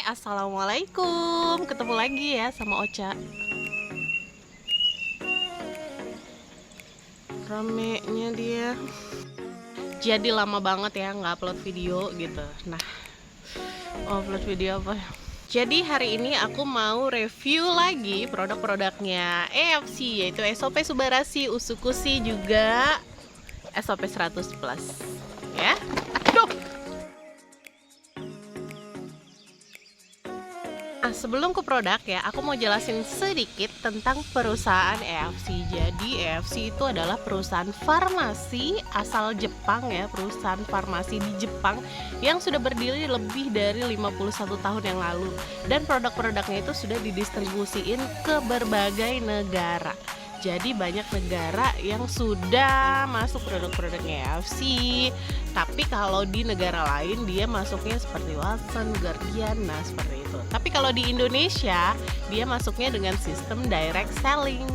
Assalamualaikum. Ketemu lagi ya sama Ocha. Ramenya dia. Jadi lama banget ya nggak upload video gitu. Nah, upload video apa? Jadi hari ini aku mau review lagi produk-produknya EFC, yaitu SOP Subarashi, Usukushi, juga SOP 100 Plus. Ya. Duh. Nah, sebelum ke produk ya, aku mau jelasin sedikit tentang perusahaan EFC. Jadi EFC itu adalah perusahaan farmasi asal Jepang ya, perusahaan farmasi di Jepang yang sudah berdiri lebih dari 51 tahun yang lalu. Dan produk-produknya itu sudah didistribusiin ke berbagai negara. Jadi banyak negara yang sudah masuk produk-produknya EFC. Tapi kalau di negara lain dia masuknya seperti Watson, Guardian, nah seperti itu. Tapi kalau di Indonesia dia masuknya dengan sistem direct selling.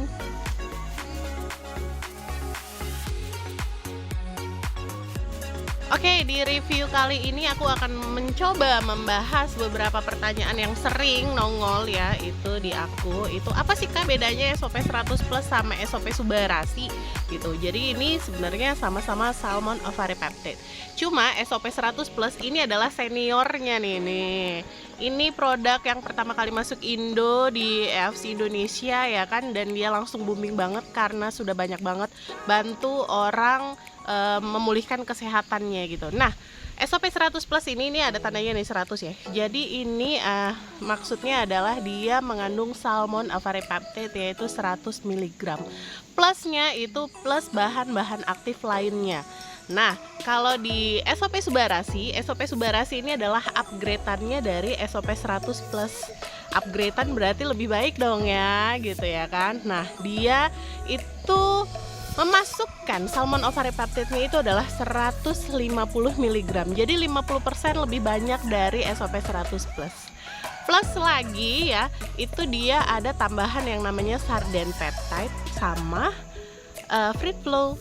Oke, di review kali ini aku akan mencoba membahas beberapa pertanyaan yang sering nongol ya, itu di aku. Itu apa sih Kak bedanya SOP 100 Plus sama SOP Subarashi gitu. Jadi ini sebenarnya sama-sama salmon ovaripeptide. Cuma SOP 100 Plus ini adalah seniornya nih. Ini produk yang pertama kali masuk Indo di EFC Indonesia ya kan, dan dia langsung booming banget karena sudah banyak banget bantu orang memulihkan kesehatannya gitu. Nah, SOP 100 Plus ini ada tandanya nih 100 ya. Jadi ini maksudnya adalah dia mengandung salmon ovaripeptide yaitu 100 mg. Plusnya itu plus bahan-bahan aktif lainnya. Nah, kalau di SOP Subarashi ini adalah upgrade-annya dari SOP 100 Plus. Upgrade-an berarti lebih baik dong ya, gitu ya kan. Nah, dia itu memasukkan salmon ovaripeptide-nya itu adalah 150 mg. Jadi 50% lebih banyak dari SOP 100 Plus. Plus lagi ya, itu dia ada tambahan yang namanya sarden peptide sama fruit flow.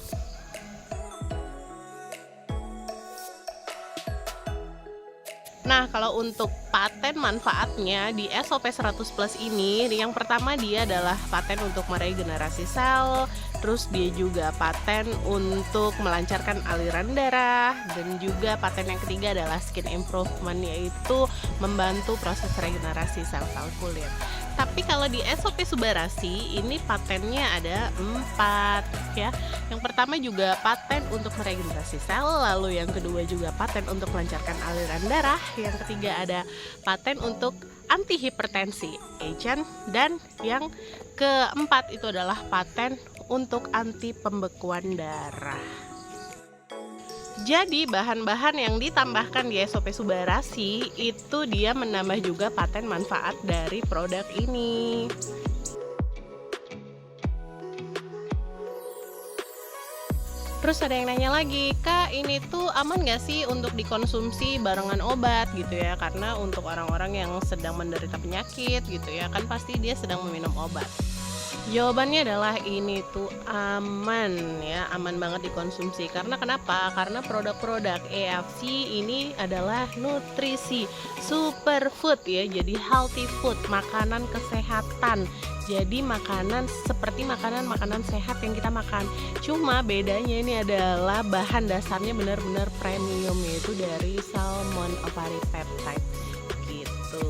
Nah, kalau untuk paten manfaatnya di SOP 100 Plus ini, yang pertama dia adalah paten untuk meregenerasi sel, terus dia juga paten untuk melancarkan aliran darah, dan juga paten yang ketiga adalah skin improvement, yaitu membantu proses regenerasi sel-sel kulit. Tapi kalau di SOP Subarashi ini patennya ada 4 ya. Yang pertama juga paten untuk meregenerasi sel, lalu yang kedua juga paten untuk melancarkan aliran darah, yang ketiga ada paten untuk anti hipertensi agent, dan yang keempat itu adalah paten untuk anti pembekuan darah. Jadi bahan-bahan yang ditambahkan di SOP Subarashi itu dia menambah juga paten manfaat dari produk ini. Terus ada yang nanya lagi, Kak ini tuh aman gak sih untuk dikonsumsi barengan obat gitu ya? Karena untuk orang-orang yang sedang menderita penyakit gitu ya, kan pasti dia sedang meminum obat. Jawabannya adalah ini tuh aman ya, aman banget dikonsumsi. Karena kenapa? Karena produk-produk EFC ini adalah nutrisi superfood ya, jadi healthy food, makanan kesehatan. Jadi makanan seperti makanan sehat yang kita makan. Cuma bedanya ini adalah bahan dasarnya benar-benar premium, yaitu dari salmon ovaripeptide gitu.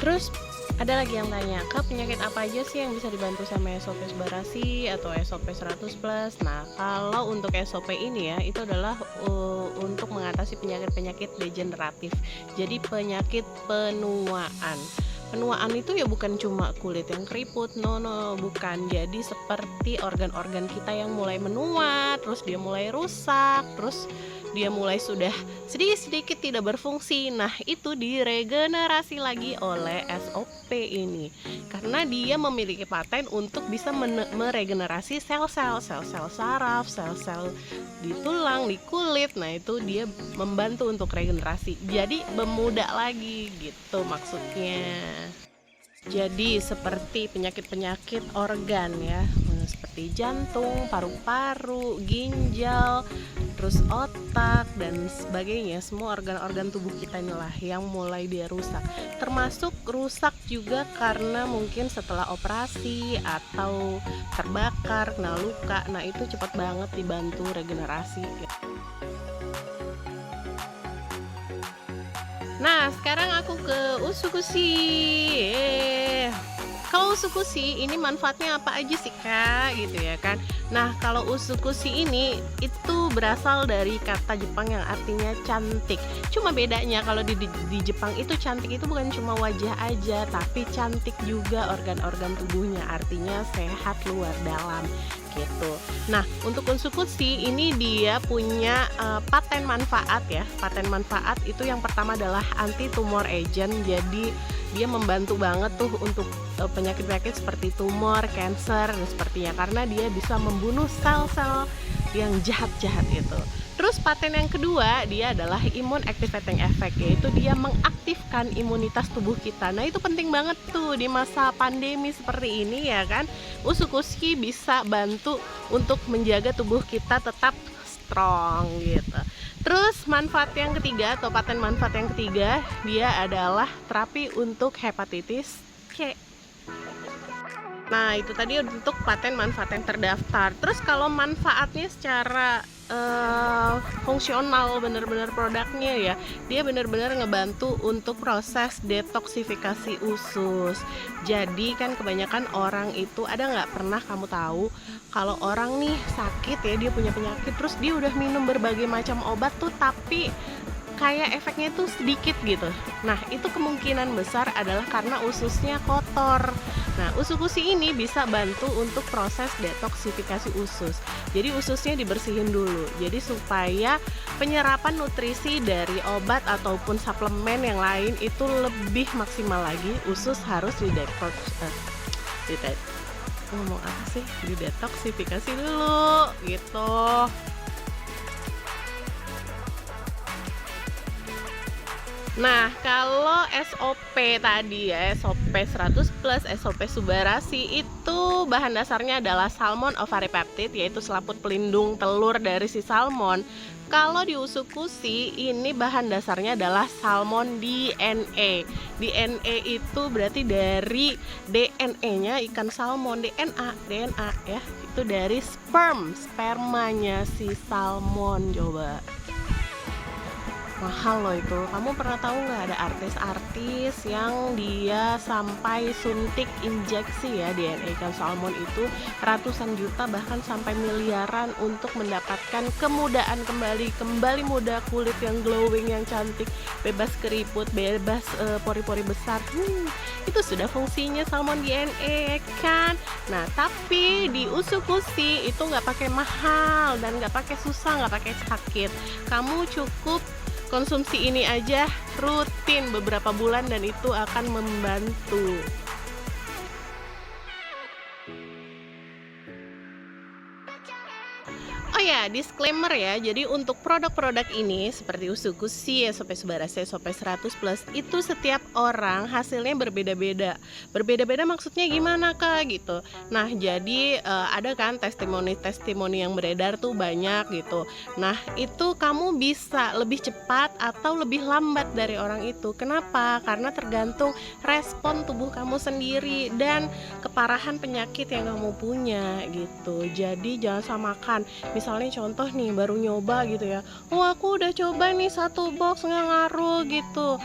Terus ada lagi yang tanya, Kak penyakit apa aja sih yang bisa dibantu sama SOP Subarashi atau SOP 100 Plus? Nah, kalau untuk SOP ini ya, itu adalah untuk mengatasi penyakit-penyakit degeneratif. Jadi penyakit penuaan. Penuaan itu ya bukan cuma kulit yang keriput, no, bukan. Jadi seperti organ-organ kita yang mulai menua, terus dia mulai rusak, terus dia mulai sudah sedikit-sedikit tidak berfungsi. Nah, itu diregenerasi lagi oleh SOP ini. Karena dia memiliki paten untuk bisa meregenerasi sel-sel saraf, sel-sel di tulang, di kulit. Nah, itu dia membantu untuk regenerasi. Jadi memudah lagi gitu maksudnya. Jadi seperti penyakit-penyakit organ ya, seperti jantung, paru-paru, ginjal, terus otak dan sebagainya. Semua organ-organ tubuh kita inilah yang mulai dia rusak. Termasuk rusak juga karena mungkin setelah operasi atau terbakar, kena luka. Nah, itu cepat banget dibantu regenerasi. Nah, sekarang aku ke usukushi. Kalau usukushi ini manfaatnya apa aja sih Kak, gitu ya kan. Nah, kalau usukushi ini itu berasal dari kata Jepang yang artinya cantik. Cuma bedanya kalau di Jepang itu cantik itu bukan cuma wajah aja, tapi cantik juga organ-organ tubuhnya, artinya sehat luar dalam gitu. Nah, untuk usukushi ini dia punya paten manfaat ya. Paten manfaat itu yang pertama adalah anti tumor agent. Jadi dia membantu banget tuh untuk penyakit-penyakit seperti tumor, cancer dan sepertinya, karena dia bisa membunuh sel-sel yang jahat-jahat itu. Terus paten yang kedua dia adalah immune activating effect, yaitu dia mengaktifkan imunitas tubuh kita. Nah, itu penting banget tuh di masa pandemi seperti ini ya kan. Usukushi bisa bantu untuk menjaga tubuh kita tetap strong gitu. Terus manfaat yang ketiga atau paten manfaat yang ketiga dia adalah terapi untuk hepatitis C. Nah, itu tadi untuk paten manfaat yang terdaftar. Terus kalau manfaatnya secara fungsional, bener-bener produknya ya, dia bener-bener ngebantu untuk proses detoksifikasi usus. Jadi kan kebanyakan orang itu, ada nggak pernah kamu tahu kalau orang nih sakit ya, dia punya penyakit, terus dia udah minum berbagai macam obat tuh, tapi kayak efeknya tuh sedikit gitu. Nah, itu kemungkinan besar adalah karena ususnya kotor. Nah, usukushi ini bisa bantu untuk proses detoksifikasi usus. Jadi ususnya dibersihin dulu. Jadi supaya penyerapan nutrisi dari obat ataupun suplemen yang lain itu lebih maksimal lagi. Usus harus ngomong apa sih? Didetoksifikasi dulu gitu. Nah, kalau SOP tadi ya, SOP 100 plus, SOP Subarashi itu bahan dasarnya adalah salmon ovary peptide, yaitu selaput pelindung telur dari si salmon. Kalau di usukushi ini bahan dasarnya adalah salmon DNA. DNA itu berarti dari DNA-nya ikan salmon, DNA ya, itu dari spermanya si salmon. Coba mahal loh itu. Kamu pernah tahu nggak ada artis-artis yang dia sampai suntik injeksi ya DNA ikan salmon itu ratusan juta bahkan sampai miliaran untuk mendapatkan kemudahan kembali muda, kulit yang glowing, yang cantik, bebas keriput, bebas pori-pori besar. Itu sudah fungsinya salmon DNA kan. Nah, tapi di usukushi itu nggak pakai mahal dan nggak pakai susah, nggak pakai sakit. Kamu cukup konsumsi ini aja rutin beberapa bulan dan itu akan membantu. Oh ya, disclaimer ya. Jadi untuk produk-produk ini seperti usukushi, SOP Subarashi, SOP 100 plus itu setiap orang hasilnya berbeda-beda. Berbeda-beda maksudnya gimana Kak gitu. Nah, jadi ada kan testimoni-testimoni yang beredar tuh banyak gitu. Nah, itu kamu bisa lebih cepat atau lebih lambat dari orang itu. Kenapa? Karena tergantung respon tubuh kamu sendiri dan keparahan penyakit yang kamu punya gitu. Jadi jangan samakan. Misalnya contoh nih, baru nyoba gitu ya, oh aku udah coba nih 1 box nggak ngaruh gitu.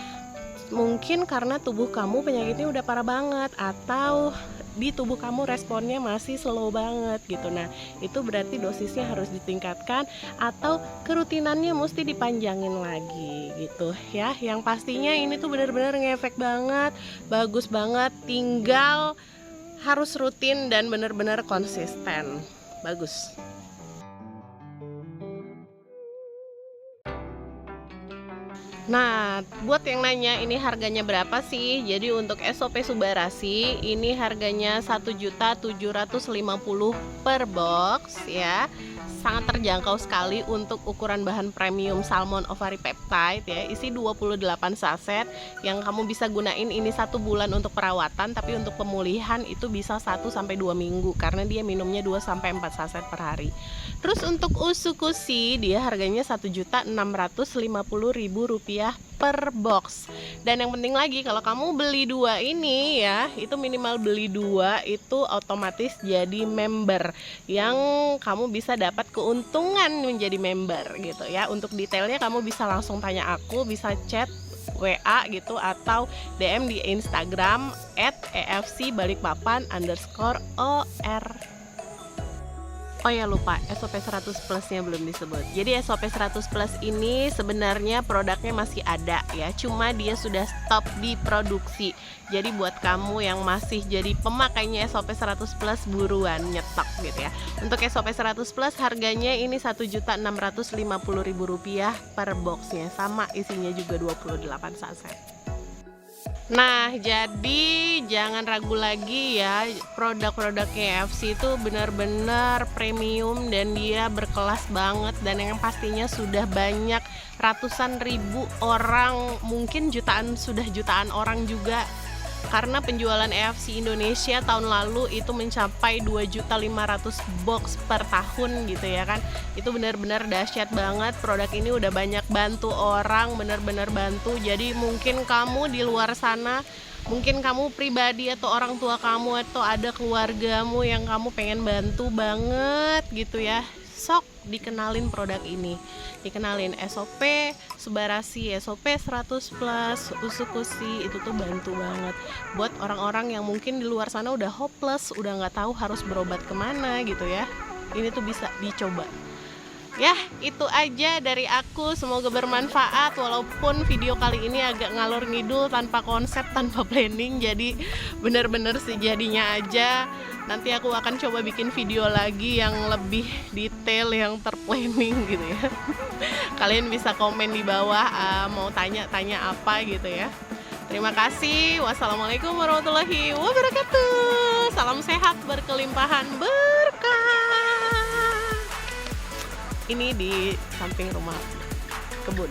Mungkin karena tubuh kamu penyakitnya udah parah banget, atau di tubuh kamu responnya masih slow banget gitu. Nah, itu berarti dosisnya harus ditingkatkan atau kerutinannya mesti dipanjangin lagi gitu ya. Yang pastinya ini tuh benar-benar ngefek banget, bagus banget, tinggal harus rutin dan benar-benar konsisten. Bagus. Nah, buat yang nanya ini harganya berapa sih? Jadi untuk SOP Subarashi ini harganya 1.750.000 per box ya. sangat terjangkau sekali untuk ukuran bahan premium salmon ovari peptide ya. Isi 28 saset yang kamu bisa gunain ini 1 bulan untuk perawatan, tapi untuk pemulihan itu bisa 1-2 minggu karena dia minumnya 2-4 saset per hari. Terus untuk usukushi dia harganya Rp1.650.000 per box. Dan yang penting lagi, kalau kamu beli 2 ini ya, itu minimal beli 2 itu otomatis jadi member yang kamu bisa dapat keuntungan menjadi member gitu ya. Untuk detailnya kamu bisa langsung tanya aku, bisa chat WA gitu atau DM di Instagram @efcbalikpapan_or. Oh ya lupa, SOP 100 plusnya belum disebut. Jadi SOP 100 plus ini sebenarnya produknya masih ada ya, cuma dia sudah stop diproduksi. Jadi buat kamu yang masih jadi pemakainya SOP 100 plus buruan nyetok gitu ya. Untuk SOP 100 plus harganya ini Rp1.650.000 per boxnya, sama isinya juga 28 saset. Nah, jadi jangan ragu lagi ya, produk-produk KFC itu benar-benar premium dan dia berkelas banget, dan yang pastinya sudah banyak ratusan ribu orang, mungkin sudah jutaan orang juga, karena penjualan KFC Indonesia tahun lalu itu mencapai 2.500.000 box per tahun gitu ya kan. Itu benar-benar dahsyat banget. Produk ini udah banyak bantu orang, benar-benar bantu. Jadi mungkin kamu di luar sana, mungkin kamu pribadi atau orang tua kamu atau ada keluargamu yang kamu pengen bantu banget gitu ya, sok dikenalin produk ini, dikenalin SOP Subarasi, SOP 100 plus, usukushi, itu tuh bantu banget buat orang-orang yang mungkin di luar sana udah hopeless, udah nggak tahu harus berobat kemana gitu ya. Ini tuh bisa dicoba. Ya, itu aja dari aku, semoga bermanfaat. Walaupun video kali ini agak ngalor ngidul, tanpa konsep, tanpa planning, jadi bener-bener sejadinya aja. Nanti aku akan coba bikin video lagi yang lebih detail, yang terplanning gitu ya. Kalian bisa komen di bawah mau tanya-tanya apa gitu ya. Terima kasih. Wassalamualaikum warahmatullahi wabarakatuh. Salam sehat, berkelimpahan, berkah. Ini di samping rumah kebun.